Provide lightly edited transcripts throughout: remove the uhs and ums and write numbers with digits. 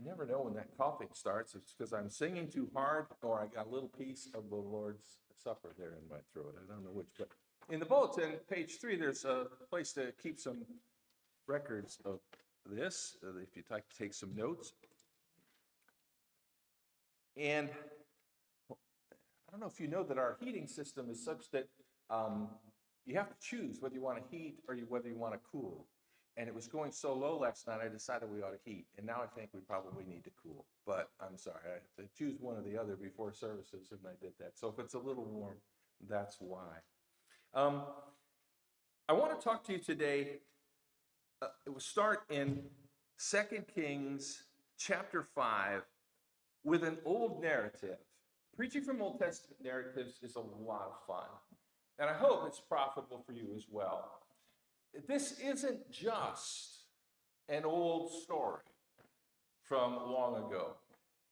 I never know when that coughing starts. It's because I'm singing too hard or I got a little piece of the Lord's Supper there in my throat. I don't know which, but in the bulletin, page 3, there's a place to keep some records of this, if you'd like to take some notes. And I don't know if you know that our heating system is such that you have to choose whether you want to heat or whether you want to cool. And it was going so low last night, I decided we ought to heat. And now I think we probably need to cool. But I'm sorry, I had to choose one or the other before services, and I did that. So if it's a little warm, that's why. I want to talk to you today. It will start in 2 Kings chapter 5 with an old narrative. Preaching from Old Testament narratives is a lot of fun. And I hope it's profitable for you as well. This isn't just an old story from long ago.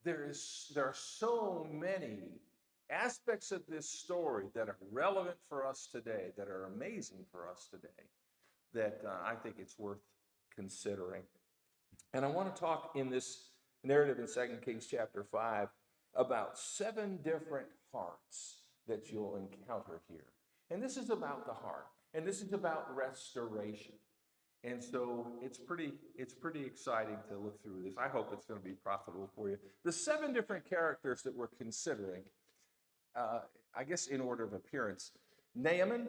There are so many aspects of this story that are relevant for us today, that are amazing for us today, that I think it's worth considering. And I want to talk in this narrative in 2 Kings chapter 5 about 7 different hearts that you'll encounter here. And this is about the heart. And this is about restoration. And so it's pretty exciting to look through this. I hope it's going to be profitable for you. The 7 different characters that we're considering, I guess in order of appearance: Naaman,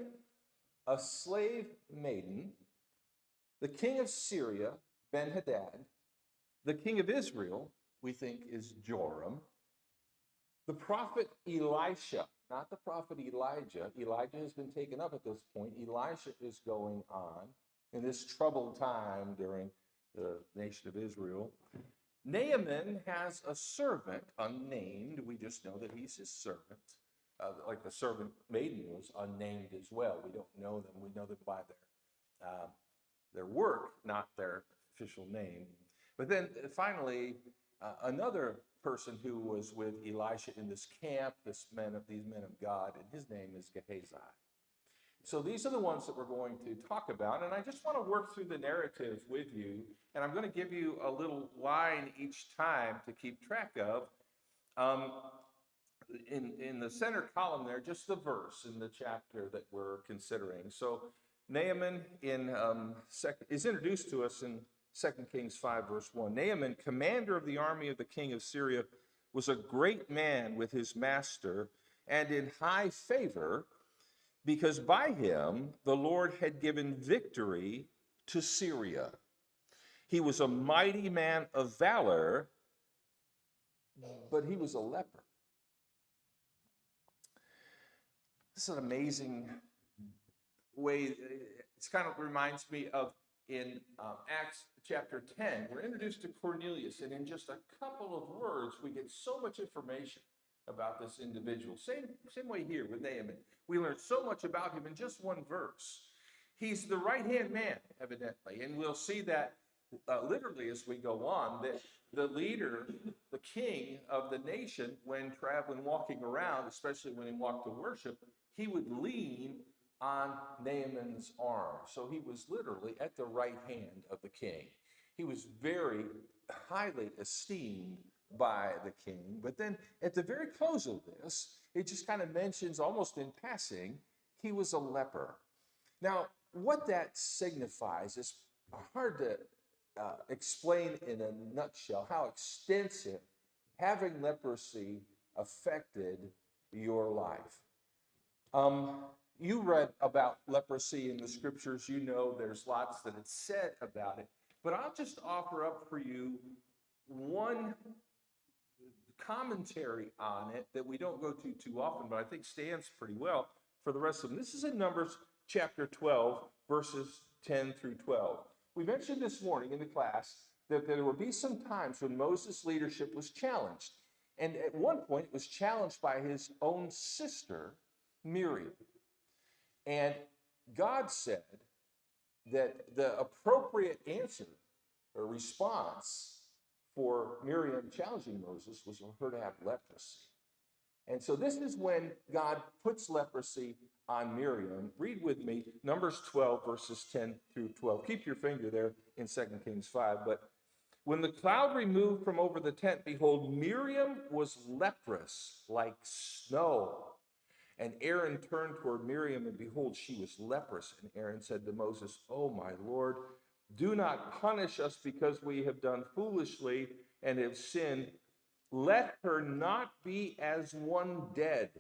a slave maiden; the king of Syria, Ben-Hadad; the king of Israel, we think is Joram; the prophet Elisha, not the prophet Elijah. Elijah has been taken up at this point. Elisha is going on in this troubled time during the nation of Israel. Naaman has a servant, unnamed. We just know that he's his servant. Like the servant maiden was unnamed as well. We don't know them. We know them by their work, not their official name. But then finally, another person who was with Elisha in this camp, these men of God, and his name is Gehazi. So these are the ones that we're going to talk about, and I just want to work through the narrative with you, and I'm going to give you a little line each time to keep track of. In the center column there, just the verse in the chapter that we're considering. So Naaman is introduced to us in 2 Kings 5, verse 1. Naaman, commander of the army of the king of Syria, was a great man with his master and in high favor, because by him the Lord had given victory to Syria. He was a mighty man of valor, but he was a leper. This is an amazing way. It kind of reminds me of in Acts chapter 10, we're introduced to Cornelius, and in just a couple of words, we get so much information about this individual. Same way here with Naaman. We learn so much about him in just one verse. He's the right-hand man, evidently, and we'll see that literally as we go on, that the leader, the king of the nation, when traveling, walking around, especially when he walked to worship, he would lean on Naaman's arm. So he was literally at the right hand of the king. He was very highly esteemed by the king. But then at the very close of this, it just kind of mentions almost in passing, he was a leper. Now, what that signifies is hard to explain in a nutshell how extensive having leprosy affected your life. You read about leprosy in the scriptures. You know there's lots that it's said about it. But I'll just offer up for you one commentary on it that we don't go to too often, but I think stands pretty well for the rest of them. This is in Numbers chapter 12, verses 10 through 12. We mentioned this morning in the class that there would be some times when Moses' leadership was challenged. And at one point, it was challenged by his own sister, Miriam. And God said that the appropriate answer or response for Miriam challenging Moses was for her to have leprosy. And so this is when God puts leprosy on Miriam. Read with me Numbers 12, verses 10 through 12. Keep your finger there in 2 Kings 5. But When the cloud removed from over the tent, behold, Miriam was leprous like snow. And Aaron turned toward Miriam, and behold, she was leprous. And Aaron said to Moses, "Oh, my Lord, do not punish us because we have done foolishly and have sinned. Let her not be as one dead,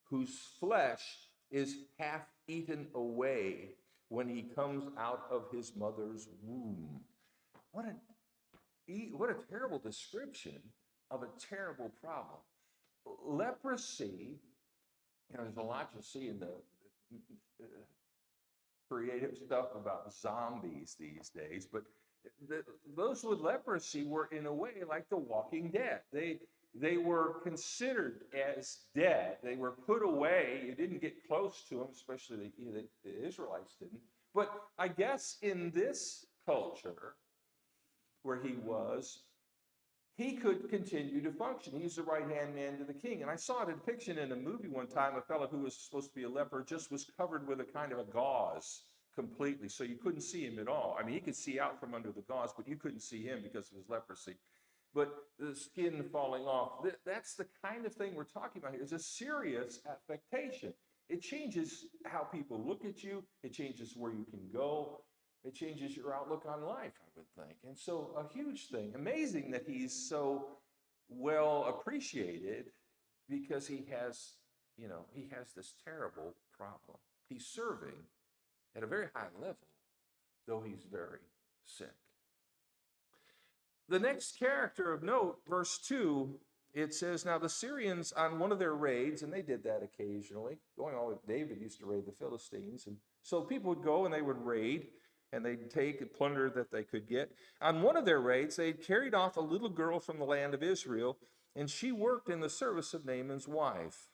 whose flesh is half eaten away when he comes out of his mother's womb." What a terrible description of a terrible problem. Leprosy, there's a lot you see in the creative stuff about zombies these days, but those with leprosy were in a way like the Walking Dead. They were considered as dead. They were put away. You didn't get close to them, especially the Israelites didn't. But I guess in this culture where he could continue to function. He's the right-hand man to the king. And I saw a depiction in a movie one time, a fellow who was supposed to be a leper just was covered with a kind of a gauze completely, so you couldn't see him at all. I mean, he could see out from under the gauze, but you couldn't see him because of his leprosy. But the skin falling off, that's the kind of thing we're talking about here. It's a serious affectation. It changes how people look at you. It changes where you can go. It changes your outlook on life, I would think. And so a huge thing. Amazing that he's so well appreciated because he has this terrible problem. He's serving at a very high level, though he's very sick. The next character of note, verse 2, it says, "Now the Syrians on one of their raids," and they did that occasionally, going on with David used to raid the Philistines, and so people would go and they would raid, and they'd take and plunder that they could get. On one of their raids, they carried off a little girl from the land of Israel, and she worked in the service of Naaman's wife.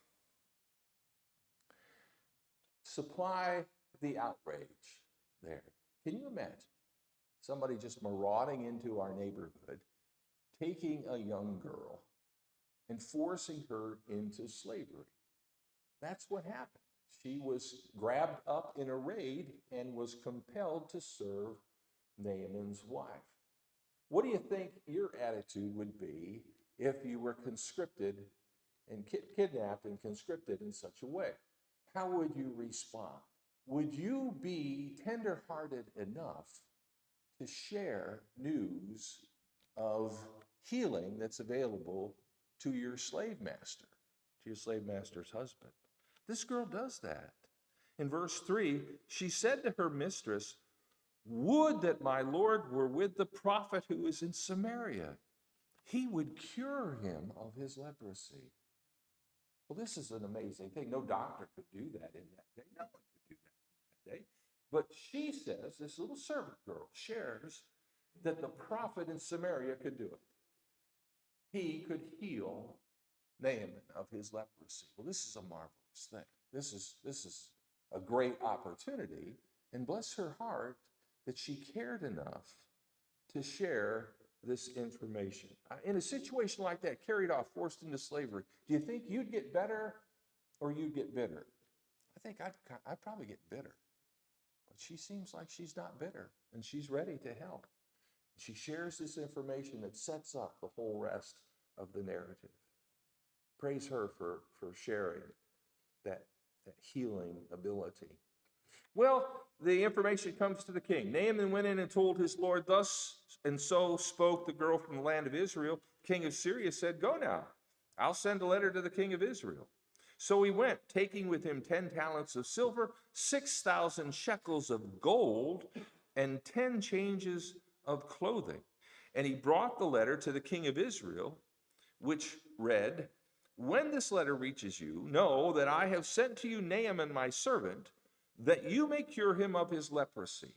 Supply the outrage there. Can you imagine somebody just marauding into our neighborhood, taking a young girl and forcing her into slavery? That's what happened. She was grabbed up in a raid and was compelled to serve Naaman's wife. What do you think your attitude would be if you were conscripted and kidnapped and conscripted in such a way? How would you respond? Would you be tenderhearted enough to share news of healing that's available to your slave master, to your slave master's husband? This girl does that. In verse 3, she said to her mistress, "Would that my Lord were with the prophet who is in Samaria. He would cure him of his leprosy." Well, this is an amazing thing. No doctor could do that in that day. No one could do that in that day. But she says, this little servant girl shares that the prophet in Samaria could do it. He could heal Naaman of his leprosy. Well, this is a marvelous thing. This is a great opportunity, and bless her heart that she cared enough to share this information. In a situation like that, carried off, forced into slavery, do you think you'd get better or you'd get bitter? I think I'd probably get bitter. But she seems like she's not bitter, and she's ready to help. She shares this information that sets up the whole rest of the narrative. Praise her for sharing that healing ability. Well, the information comes to the king. Naaman went in and told his lord, "Thus and so spoke the girl from the land of Israel." King of Syria said, "Go now, I'll send a letter to the king of Israel." So he went, taking with him 10 talents of silver, 6,000 shekels of gold, and 10 changes of clothing. And he brought the letter to the king of Israel, which read, "When this letter reaches you, know that I have sent to you Naaman my servant, that you may cure him of his leprosy."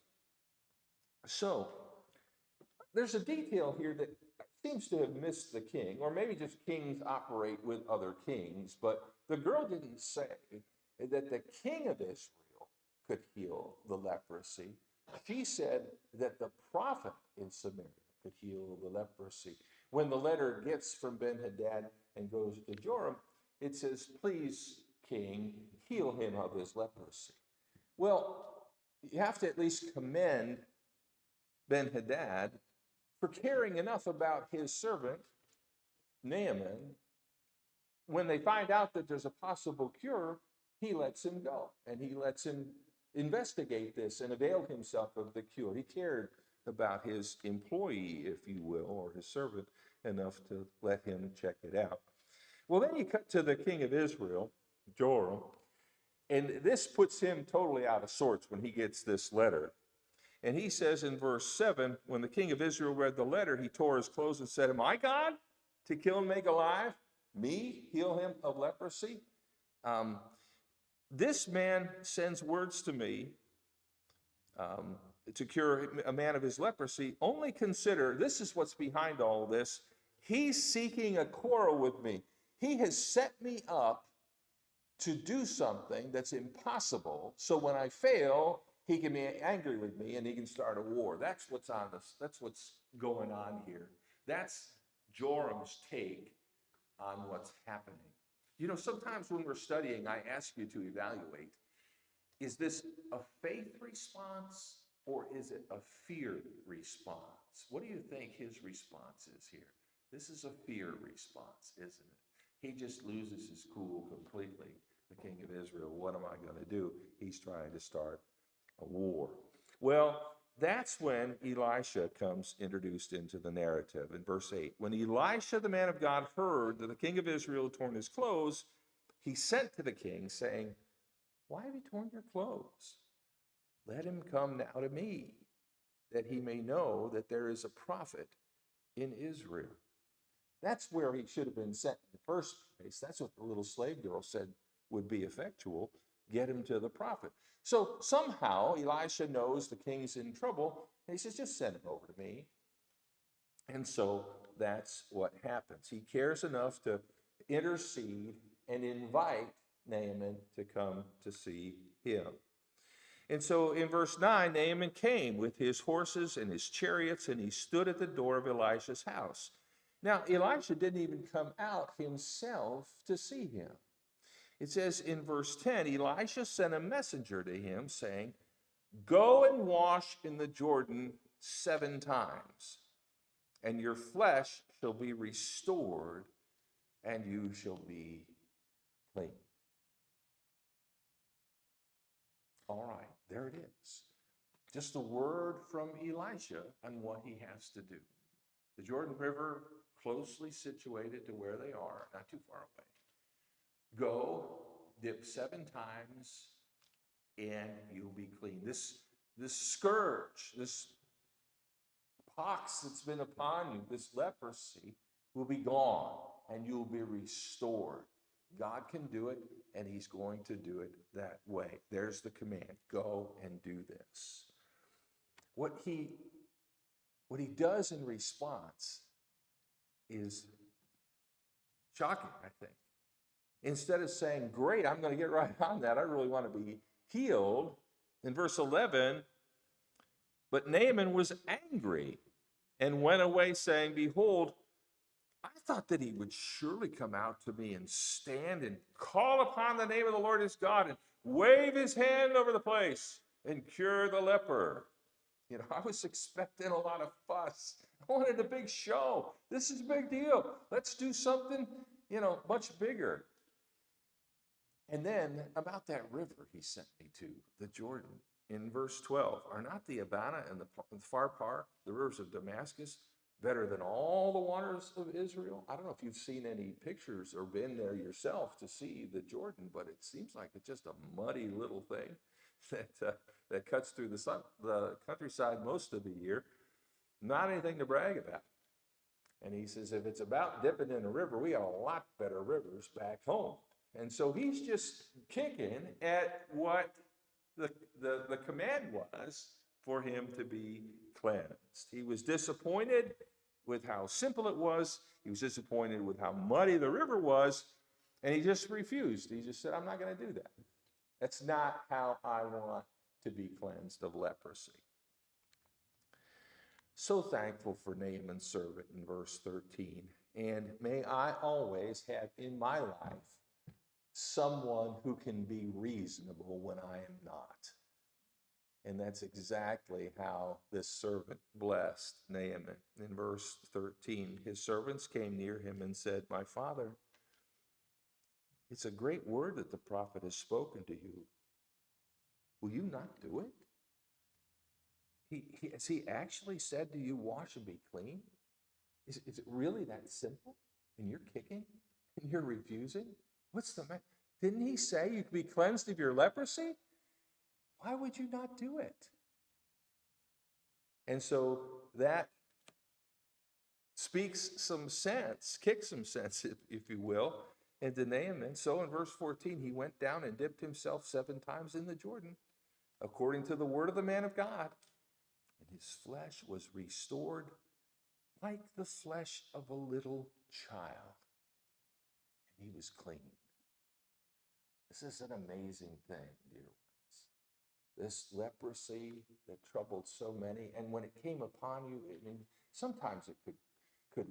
So, there's a detail here that seems to have missed the king, or maybe just kings operate with other kings, but the girl didn't say that the king of Israel could heal the leprosy. She said that the prophet in Samaria could heal the leprosy. When the letter gets from Ben-Hadad and goes to Joram, it says, "Please, king, heal him of his leprosy." Well, you have to at least commend Ben-Hadad for caring enough about his servant, Naaman. When they find out that there's a possible cure, he lets him go and he lets him investigate this and avail himself of the cure. He cared about his employee, if you will, or his servant enough to let him check it out. Well, then you cut to the king of Israel, Joram, and this puts him totally out of sorts when he gets this letter. And he says in verse 7, when the king of Israel read the letter, he tore his clothes and said, "Am I God to kill and make alive? Me, heal him of leprosy?" This man sends words to me to cure a man of his leprosy. Only consider, this is what's behind all of this, he's seeking a quarrel with me. He has set me up to do something that's impossible, so when I fail, he can be angry with me and he can start a war. That's what's on this. That's what's going on here. That's Joram's take on what's happening. You know, sometimes when we're studying, I ask you to evaluate, is this a faith response or is it a fear response? What do you think his response is here? This is a fear response, isn't it? He just loses his cool completely. The king of Israel, what am I going to do? He's trying to start a war. Well, that's when Elisha comes introduced into the narrative in verse 8. When Elisha, the man of God, heard that the king of Israel had torn his clothes, he sent to the king, saying, "Why have you torn your clothes? Let him come now to me, that he may know that there is a prophet in Israel." That's where he should have been sent in the first place. That's what the little slave girl said would be effectual. Get him to the prophet. So somehow Elisha knows the king's in trouble, and he says, "Just send him over to me." And so that's what happens. He cares enough to intercede and invite Naaman to come to see him. And so in verse 9, Naaman came with his horses and his chariots, and he stood at the door of Elisha's house. Now, Elisha didn't even come out himself to see him. It says in verse 10, Elisha sent a messenger to him saying, "Go and wash in the Jordan 7 times, and your flesh shall be restored, and you shall be clean." All right, there it is. Just a word from Elisha on what he has to do. The Jordan River, closely situated to where they are, not too far away. Go, dip 7 times, and you'll be clean. This scourge, this pox that's been upon you, this leprosy, will be gone, and you'll be restored. God can do it, and he's going to do it that way. There's the command. Go and do this. What he does in response is shocking, I think. Instead of saying, "Great, I'm going to get right on that. I really want to be healed." In verse 11, but Naaman was angry and went away saying, "Behold, I thought that he would surely come out to me and stand and call upon the name of the Lord his God and wave his hand over the place and cure the leper." You know, I was expecting a lot of fuss. I wanted a big show. This is a big deal. Let's do something, much bigger. And then about that river he sent me to, the Jordan, in verse 12. Are not the Abana and the Pharpar, the rivers of Damascus, better than all the waters of Israel? I don't know if you've seen any pictures or been there yourself to see the Jordan, but it seems like it's just a muddy little thing that cuts through the countryside most of the year. Not anything to brag about. And he says, if it's about dipping in a river, we got a lot better rivers back home. And so he's just kicking at what the command was for him to be cleansed. He was disappointed with how simple it was. He was disappointed with how muddy the river was. And he just refused. He just said, "I'm not going to do that. That's not how I want to be cleansed of leprosy." So thankful for Naaman's servant in verse 13. And may I always have in my life someone who can be reasonable when I am not. And that's exactly how this servant blessed Naaman. In verse 13, his servants came near him and said, "My father, it's a great word that the prophet has spoken to you. Will you not do it? Has he actually said to you, wash and be clean? Is it really that simple? And you're kicking? And you're refusing? What's the matter? Didn't he say you could be cleansed of your leprosy? Why would you not do it?" And so that speaks some sense, kicks some sense, if you will, into Naaman. So in verse 14, he went down and dipped himself 7 times in the Jordan, according to the word of the man of God. And his flesh was restored like the flesh of a little child. And he was clean. This is an amazing thing, dear ones. This leprosy that troubled so many, and when it came upon you, I mean, sometimes it could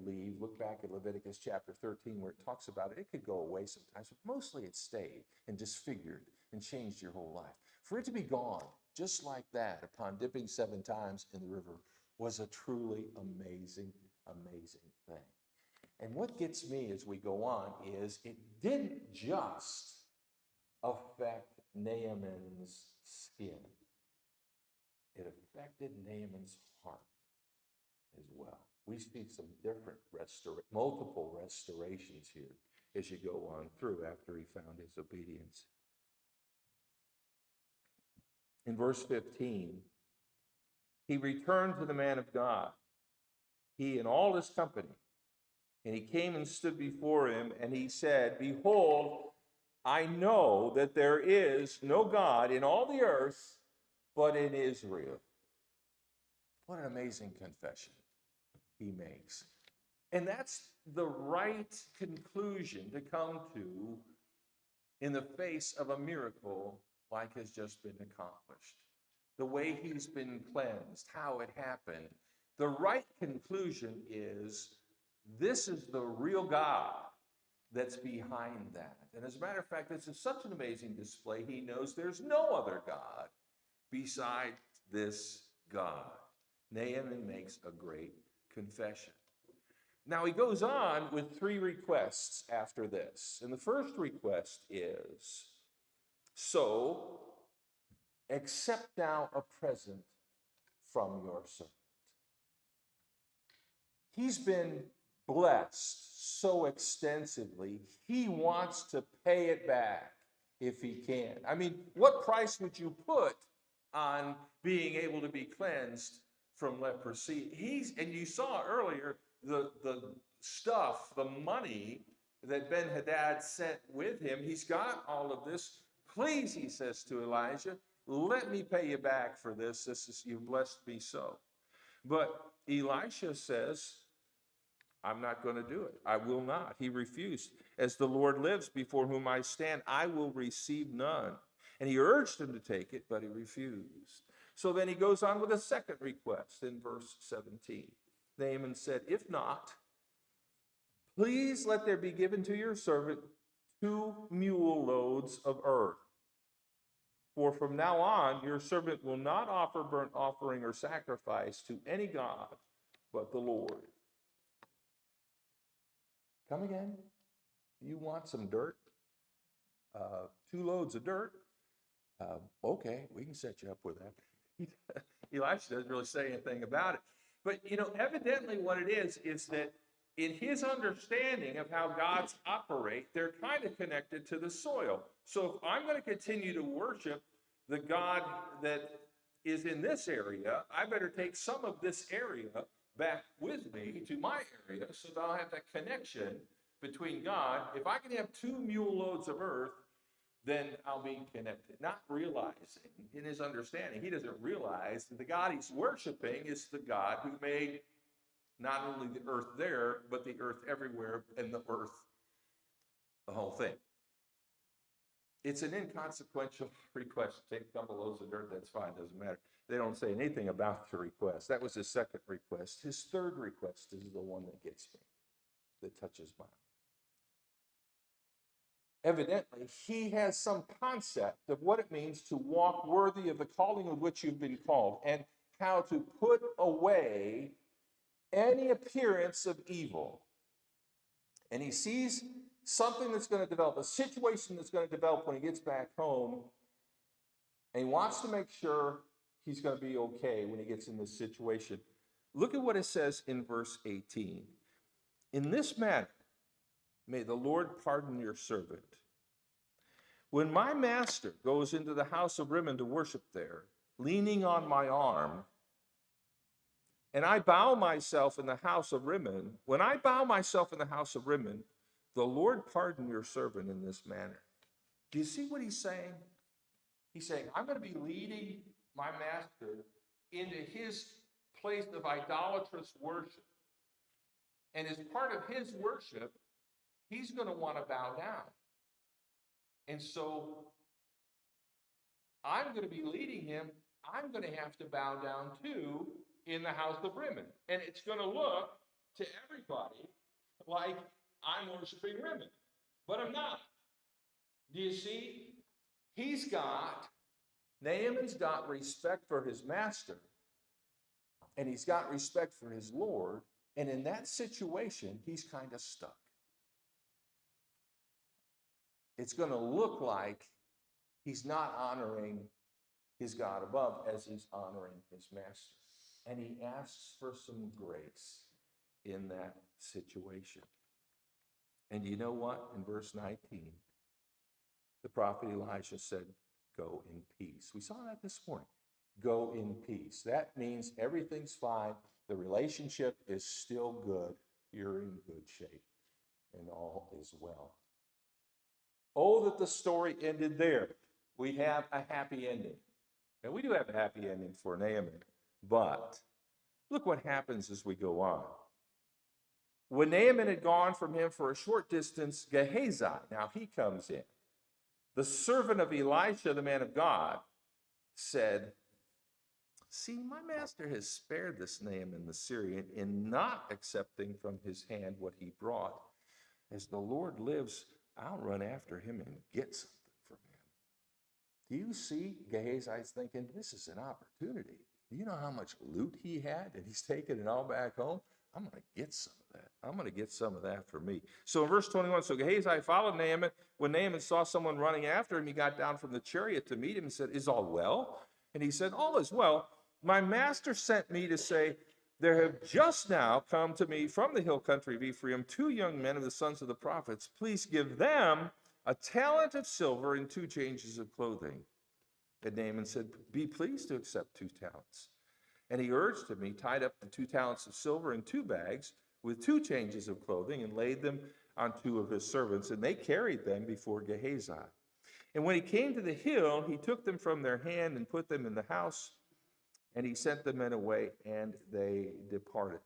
leave. Look back at Leviticus chapter 13 where it talks about it. It could go away sometimes, but mostly it stayed and disfigured and changed your whole life. For it to be gone just like that upon dipping 7 times in the river was a truly amazing, amazing thing. And what gets me as we go on is it didn't just affect Naaman's skin. It affected Naaman's heart as well. We see some different multiple restorations here as you go on through after he found his obedience. In verse 15, he returned to the man of God, he and all his company, and he came and stood before him, and he said, "Behold, I know that there is no God in all the earth but in Israel." What an amazing confession he makes. And that's the right conclusion to come to in the face of a miracle like has just been accomplished. The way he's been cleansed, how it happened. The right conclusion is this is the real God that's behind that. And as a matter of fact, this is such an amazing display. He knows there's no other God beside this God. Naaman makes a great confession. Now he goes on with 3 requests after this. And the first request is, "So accept now a present from your servant." He's been blessed so extensively, he wants to pay it back if he can. I mean, what price would you put on being able to be cleansed from leprosy? And you saw earlier the stuff, the money that Ben-Hadad sent with him. He's got all of this. "Please," he says to Elijah, "let me pay you back for this. You've blessed me so." But Elisha says, "I'm not going to do it. I will not." He refused. "As the Lord lives before whom I stand, I will receive none." And he urged him to take it, but he refused. So then he goes on with a second request in verse 17. Naaman said, "If not, please let there be given to your servant 2 mule loads of earth. For from now on, your servant will not offer burnt offering or sacrifice to any god but the Lord." Come again? You want some dirt? 2 loads of dirt? Okay, we can set you up with that. Elisha doesn't really say anything about it. But, evidently what it is that in his understanding of how gods operate, they're kind of connected to the soil. So if I'm going to continue to worship the God that is in this area, I better take some of this area back with me to my area so that I'll have that connection between God. If I can have 2 mule loads of earth, then I'll be connected. Not realizing, in his understanding, he doesn't realize that the God he's worshiping is the God who made not only the earth there, but the earth everywhere, and the earth, the whole thing. It's an inconsequential request. Take a couple loads of dirt, that's fine, doesn't matter. They don't say anything about the request. That was his second request. His third request is the one that gets me, that touches my heart. evidently, he has some concept of what it means to walk worthy of the calling of which you've been called, and how to put away any appearance of evil. And he sees something that's going to develop, a situation that's going to develop when he gets back home, and he wants to make sure he's going to be okay when he gets in this situation. Look at what it says in verse 18. In this manner, may the Lord pardon your servant. When my master goes into the house of Rimmon to worship there, leaning on my arm, and I bow myself in the house of Rimmon, when I bow myself in the house of Rimmon, the Lord pardon your servant in this manner. Do you see what he's saying? He's saying, I'm going to be leading my master into his place of idolatrous worship. And as part of his worship, he's going to want to bow down. And so I'm going to be leading him. I'm going to have to bow down too in the house of Rimmon. And it's going to look to everybody like I'm worshiping Rimmon. But I'm not. Do you see? Naaman's got respect for his master. And he's got respect for his Lord. And in that situation, he's kind of stuck. It's going to look like he's not honoring his God above as he's honoring his master. And he asks for some grace in that situation. And you know what? In verse 19, the prophet Elisha said, go in peace. We saw that this morning. Go in peace. That means everything's fine. The relationship is still good. You're in good shape. And all is well. Oh, that the story ended there. We have a happy ending. And we do have a happy ending for Naaman. But look what happens as we go on. When Naaman had gone from him for a short distance, Gehazi, now he comes in. The servant of Elisha, the man of God, said, see, my master has spared this Naaman the Syrian in not accepting from his hand what he brought. As the Lord lives, I'll run after him and get something from him. Do you see Gehazi's thinking, this is an opportunity. Do you know how much loot he had and he's taking it all back home? I'm going to get some of that. I'm going to get some of that for me. So in verse 21, so Gehazi followed Naaman. When Naaman saw someone running after him, he got down from the chariot to meet him and said, is all well? And he said, all is well. My master sent me to say, there have just now come to me from the hill country of Ephraim 2 young men of the sons of the prophets. Please give them a talent of silver and 2 changes of clothing. And Naaman said, be pleased to accept 2 talents. And he urged him. He tied up the 2 talents of silver in 2 bags with 2 changes of clothing and laid them on 2 of his servants. And they carried them before Gehazi. And when he came to the hill, he took them from their hand and put them in the house. And he sent the men away, and they departed.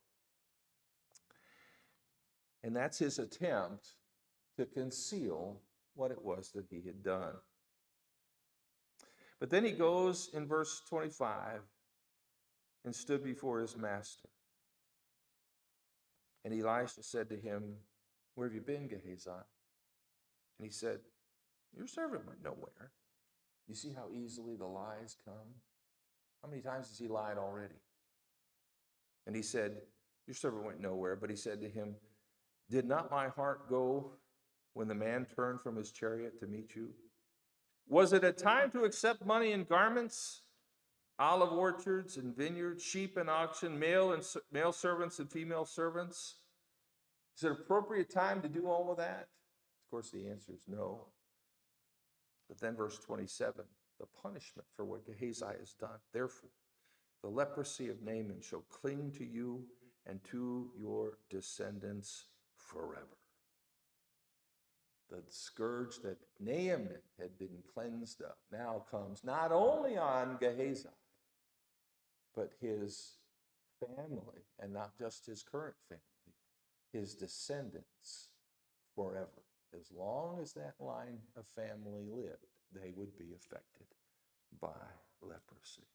And that's his attempt to conceal what it was that he had done. But then he goes in verse 25 and stood before his master. And Elisha said to him, where have you been, Gehazi? And he said, your servant went nowhere. You see how easily the lies come? How many times has he lied already? And he said, your servant went nowhere. But he said to him, did not my heart go when the man turned from his chariot to meet you? Was it a time to accept money and garments, olive orchards and vineyards, sheep and oxen, male servants and female servants? Is it an appropriate time to do all of that? Of course, the answer is no. But then verse 27, the punishment for what Gehazi has done. Therefore, the leprosy of Naaman shall cling to you and to your descendants forever. The scourge that Naaman had been cleansed of now comes not only on Gehazi, but his family, and not just his current family, his descendants forever. As long as that line of family lived, they would be affected by leprosy.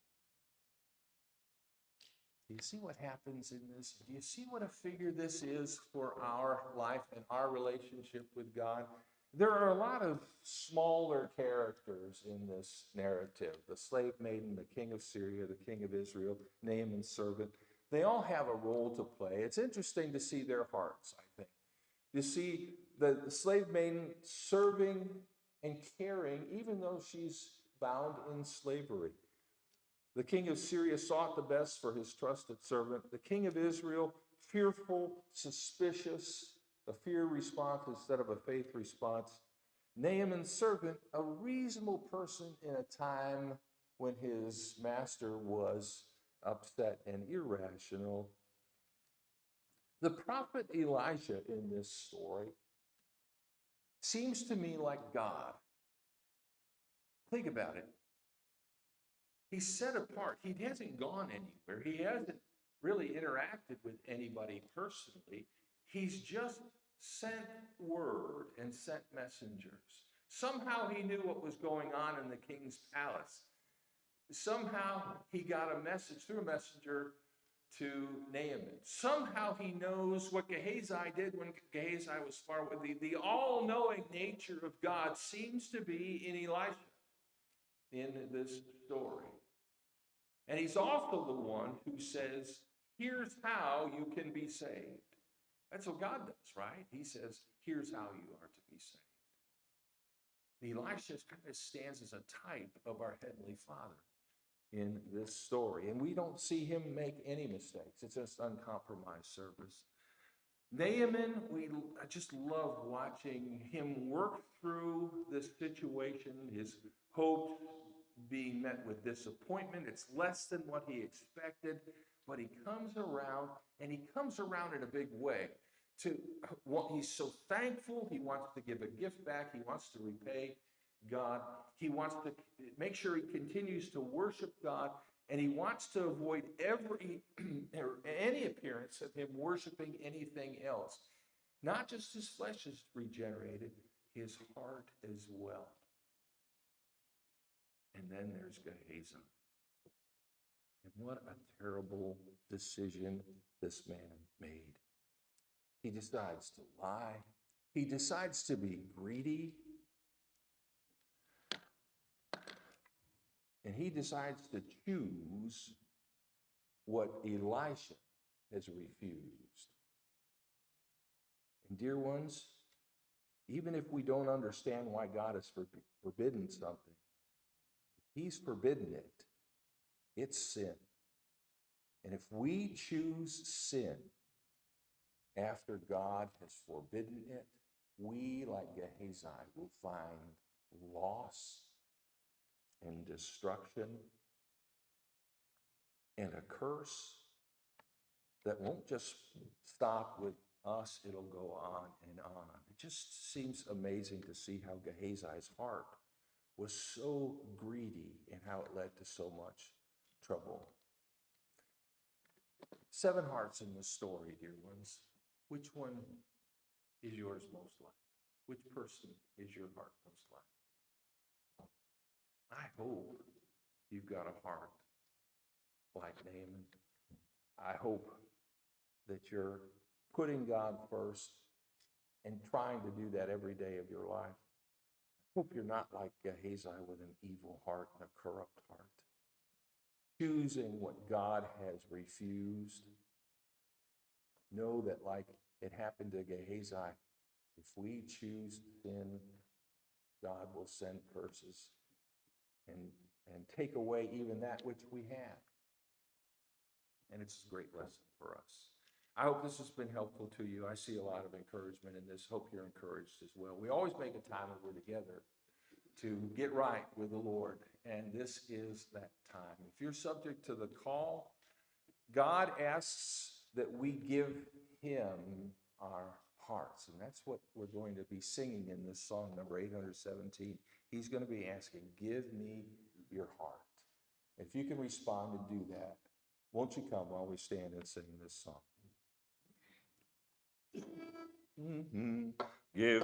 Do you see what happens in this? Do you see what a figure this is for our life and our relationship with God? There are a lot of smaller characters in this narrative. The slave maiden, the king of Syria, the king of Israel, Naaman's servant. They all have a role to play. It's interesting to see their hearts, I think. You see the slave maiden serving and caring, even though she's bound in slavery. The king of Syria sought the best for his trusted servant. The king of Israel, fearful, suspicious, a fear response instead of a faith response. Naaman's servant, a reasonable person in a time when his master was upset and irrational. The prophet Elijah in this story seems to me like God. Think about it. He's set apart. He hasn't gone anywhere. He hasn't really interacted with anybody personally. He's just sent word and sent messengers. Somehow he knew what was going on in the king's palace. Somehow he got a message through a messenger to Naaman. Somehow he knows what Gehazi did when Gehazi was far away. The all-knowing nature of God seems to be in Elisha in this story. And he's also the one who says, here's how you can be saved. That's what God does, right? He says, here's how you are to be saved. Elisha kind of stands as a type of our Heavenly Father in this story. And we don't see him make any mistakes. It's just uncompromised service. Naaman, I just love watching him work through this situation, his hope being met with disappointment. It's less than what he expected, but he comes around, and he comes around in a big way. He's so thankful. He wants to give a gift back. He wants to repay God. He wants to make sure he continues to worship God, and he wants to avoid any appearance of him worshiping anything else. Not just his flesh is regenerated, his heart as well. And then there's Gehazi. And what a terrible decision this man made. He decides to lie. He decides to be greedy. And he decides to choose what Elisha has refused. And dear ones, even if we don't understand why God has forbidden something, he's forbidden it. It's sin. And if we choose sin after God has forbidden it, we, like Gehazi, will find loss and destruction and a curse that won't just stop with us, it'll go on and on. It just seems amazing to see how Gehazi's heart was so greedy and how it led to so much trouble. 7 hearts in the story, dear ones. Which one is yours most like? Which person is your heart most like? I hope you've got a heart like Naaman. I hope that you're putting God first and trying to do that every day of your life. I hope you're not like Gehazi with an evil heart and a corrupt heart, choosing what God has refused. Know that, like it happened to Gehazi, if we choose sin, God will send curses and take away even that which we have. And it's a great lesson for us. I hope this has been helpful to you. I see a lot of encouragement in this. Hope you're encouraged as well. We always make a time when we're together to get right with the Lord, and this is that time. If you're subject to the call, God asks that we give him our hearts, and that's what we're going to be singing in this song, number 817. He's going to be asking, give me your heart. If you can respond and do that, won't you come while we stand and sing this song? Give